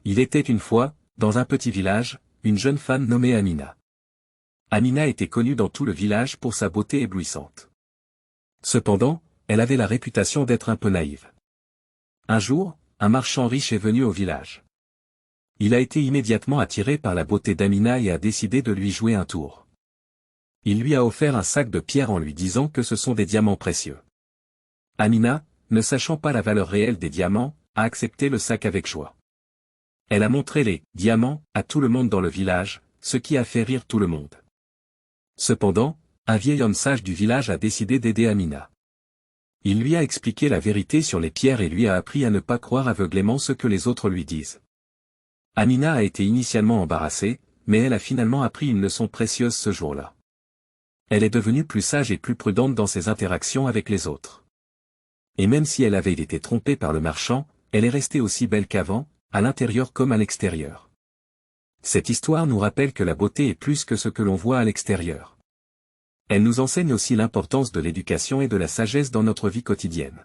Il était une fois, dans un petit village, une jeune femme nommée Amina. Amina était connue dans tout le village pour sa beauté éblouissante. Cependant, elle avait la réputation d'être un peu naïve. Un jour, un marchand riche est venu au village. Il a été immédiatement attiré par la beauté d'Amina et a décidé de lui jouer un tour. Il lui a offert un sac de pierres en lui disant que ce sont des diamants précieux. Amina, ne sachant pas la valeur réelle des diamants, a accepté le sac avec joie. Elle a montré les diamants à tout le monde dans le village, ce qui a fait rire tout le monde. Cependant, un vieil homme sage du village a décidé d'aider Amina. Il lui a expliqué la vérité sur les pierres et lui a appris à ne pas croire aveuglément ce que les autres lui disent. Amina a été initialement embarrassée, mais elle a finalement appris une leçon précieuse ce jour-là. Elle est devenue plus sage et plus prudente dans ses interactions avec les autres. Et même si elle avait été trompée par le marchand, elle est restée aussi belle qu'avant, à l'intérieur comme à l'extérieur. Cette histoire nous rappelle que la beauté est plus que ce que l'on voit à l'extérieur. Elle nous enseigne aussi l'importance de l'éducation et de la sagesse dans notre vie quotidienne.